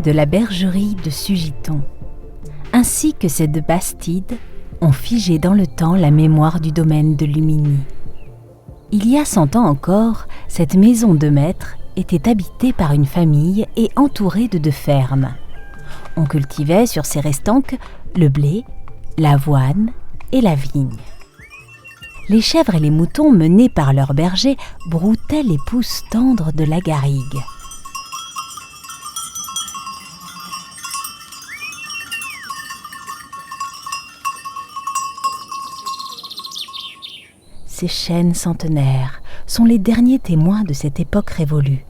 de la bergerie de Sugiton, ainsi que ces deux bastides, ont figé dans le temps la mémoire du domaine de Lumigny. Il y a 100 ans encore, cette maison de maître était habitée par une famille et entourée de 2 fermes. On cultivait sur ces restanques le blé, l'avoine et la vigne. Les chèvres et les moutons menés par leurs bergers broutaient les pousses tendres de la garrigue. Ces chênes centenaires sont les derniers témoins de cette époque révolue.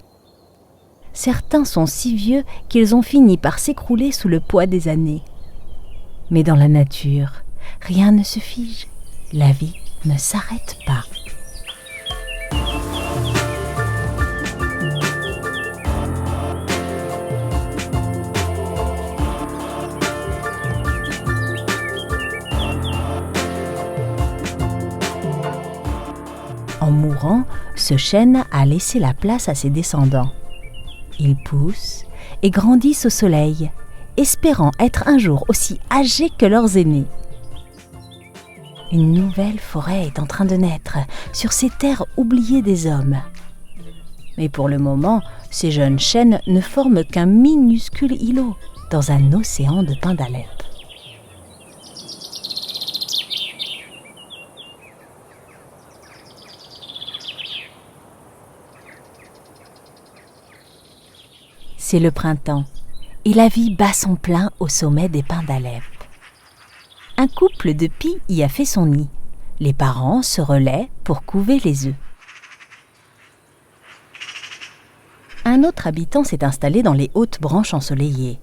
Certains sont si vieux qu'ils ont fini par s'écrouler sous le poids des années. Mais dans la nature, rien ne se fige, la vie ne s'arrête pas. En mourant, ce chêne a laissé la place à ses descendants. Ils poussent et grandissent au soleil, espérant être un jour aussi âgés que leurs aînés. Une nouvelle forêt est en train de naître sur ces terres oubliées des hommes. Mais pour le moment, ces jeunes chênes ne forment qu'un minuscule îlot dans un océan de pins d'Alep. C'est le printemps et la vie bat son plein au sommet des pins d'Alep. Un couple de pies y a fait son nid. Les parents se relaient pour couver les œufs. Un autre habitant s'est installé dans les hautes branches ensoleillées.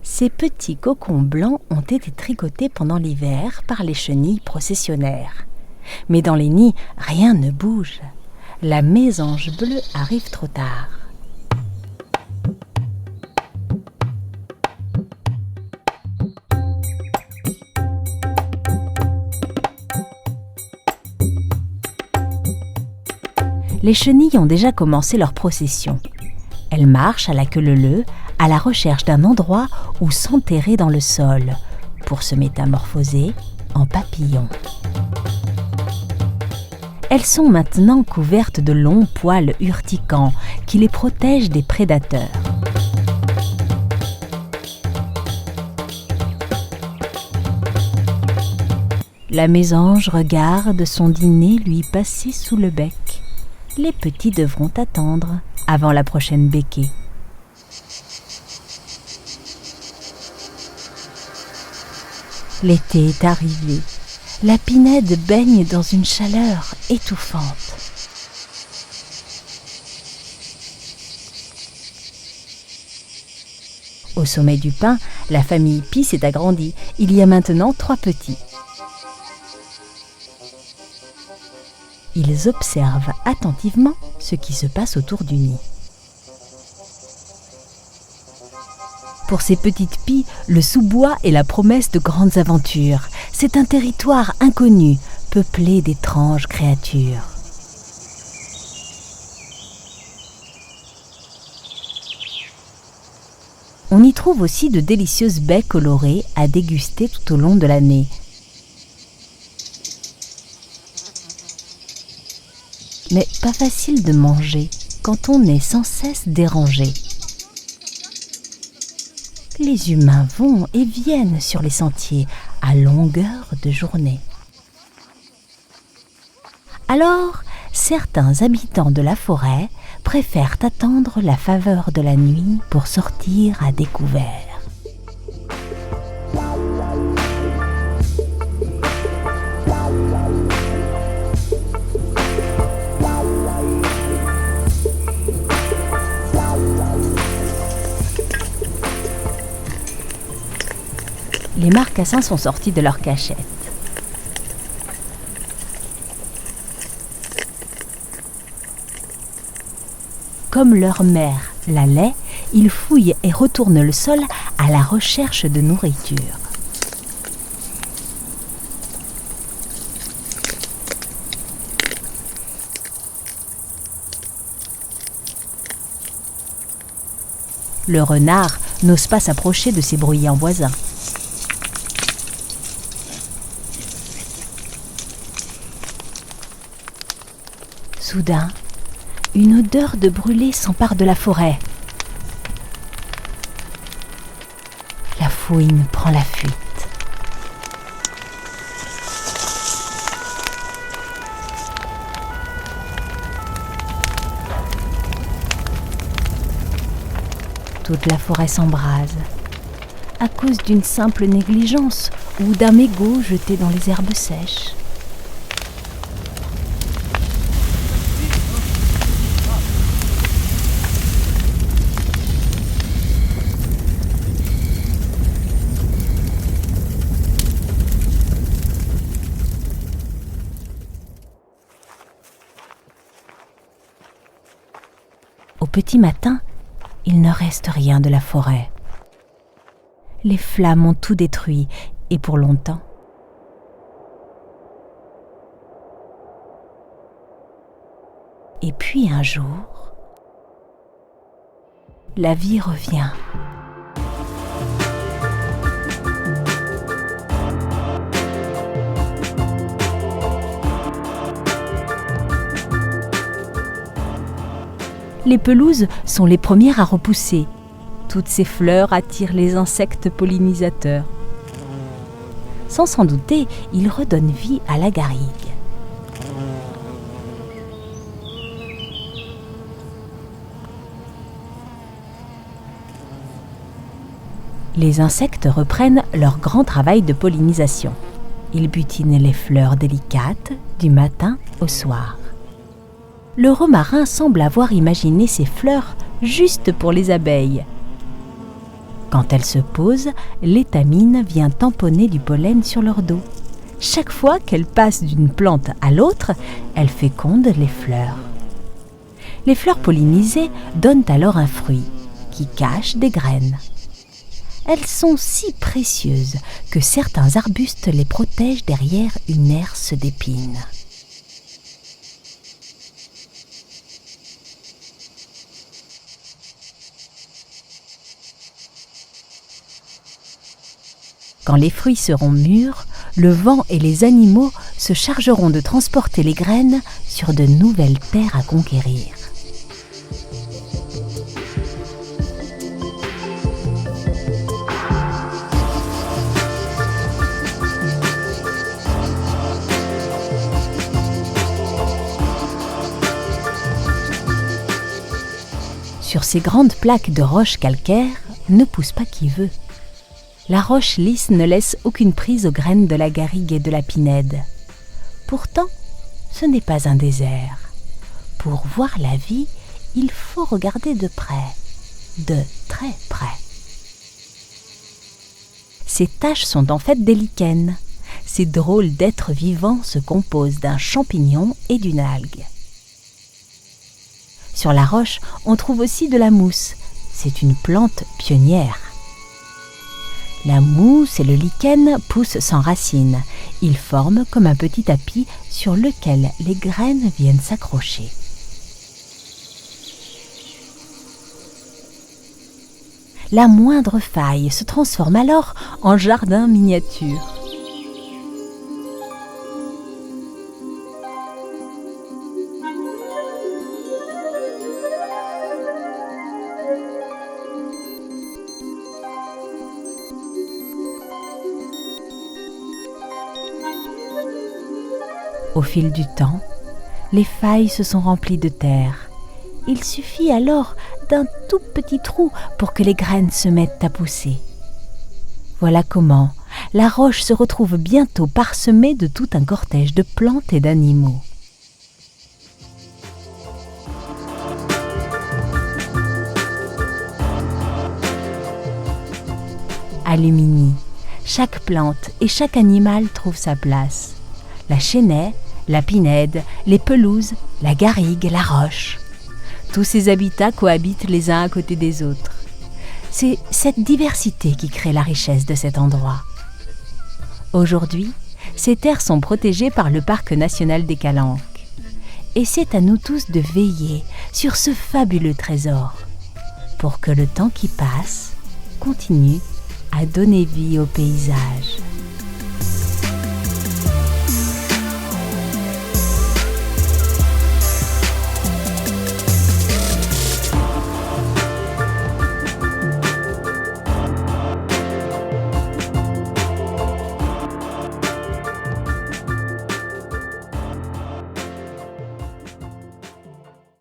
Ces petits cocons blancs ont été tricotés pendant l'hiver par les chenilles processionnaires. Mais dans les nids, rien ne bouge. La mésange bleue arrive trop tard. Les chenilles ont déjà commencé leur procession. Elles marchent à la queue leu-leu à la recherche d'un endroit où s'enterrer dans le sol pour se métamorphoser en papillons. Elles sont maintenant couvertes de longs poils urticants qui les protègent des prédateurs. La mésange regarde son dîner lui passer sous le bec. Les petits devront attendre avant la prochaine becquée. L'été est arrivé. La pinède baigne dans une chaleur étouffante. Au sommet du pin, la famille Pie s'est agrandie. Il y a maintenant 3 petits. Ils observent attentivement ce qui se passe autour du nid. Pour ces petites pies, le sous-bois est la promesse de grandes aventures. C'est un territoire inconnu, peuplé d'étranges créatures. On y trouve aussi de délicieuses baies colorées à déguster tout au long de l'année. Mais pas facile de manger quand on est sans cesse dérangé. Les humains vont et viennent sur les sentiers à longueur de journée. Alors, certains habitants de la forêt préfèrent attendre la faveur de la nuit pour sortir à découvert. Les marcassins sont sortis de leur cachette. Comme leur mère la lait, ils fouillent et retournent le sol à la recherche de nourriture. Le renard n'ose pas s'approcher de ses bruyants voisins. Soudain, une odeur de brûlé s'empare de la forêt. La fouine prend la fuite. Toute la forêt s'embrase, à cause d'une simple négligence ou d'un mégot jeté dans les herbes sèches. Au petit matin, il ne reste rien de la forêt. Les flammes ont tout détruit, et pour longtemps. Et puis un jour, la vie revient. Les pelouses sont les premières à repousser. Toutes ces fleurs attirent les insectes pollinisateurs. Sans s'en douter, ils redonnent vie à la garrigue. Les insectes reprennent leur grand travail de pollinisation. Ils butinent les fleurs délicates du matin au soir. Le romarin semble avoir imaginé ces fleurs juste pour les abeilles. Quand elles se posent, l'étamine vient tamponner du pollen sur leur dos. Chaque fois qu'elle passe d'une plante à l'autre, elle féconde les fleurs. Les fleurs pollinisées donnent alors un fruit qui cache des graines. Elles sont si précieuses que certains arbustes les protègent derrière une herse d'épines. Quand les fruits seront mûrs, le vent et les animaux se chargeront de transporter les graines sur de nouvelles terres à conquérir. Sur ces grandes plaques de roches calcaires ne pousse pas qui veut. La roche lisse ne laisse aucune prise aux graines de la garrigue et de la pinède. Pourtant, ce n'est pas un désert. Pour voir la vie, il faut regarder de près, de très près. Ces taches sont en fait des lichens. Ces drôles d'êtres vivants se composent d'un champignon et d'une algue. Sur la roche, on trouve aussi de la mousse. C'est une plante pionnière. La mousse et le lichen poussent sans racines. Ils forment comme un petit tapis sur lequel les graines viennent s'accrocher. La moindre faille se transforme alors en jardin miniature. Au fil du temps, les failles se sont remplies de terre. Il suffit alors d'un tout petit trou pour que les graines se mettent à pousser. Voilà comment la roche se retrouve bientôt parsemée de tout un cortège de plantes et d'animaux. À Luminy, chaque plante et chaque animal trouve sa place. La chênaie, la pinède, les pelouses, la garrigue, la roche. Tous ces habitats cohabitent les uns à côté des autres. C'est cette diversité qui crée la richesse de cet endroit. Aujourd'hui, ces terres sont protégées par le parc national des Calanques. Et c'est à nous tous de veiller sur ce fabuleux trésor. pour que le temps qui passe continue à donner vie au paysage.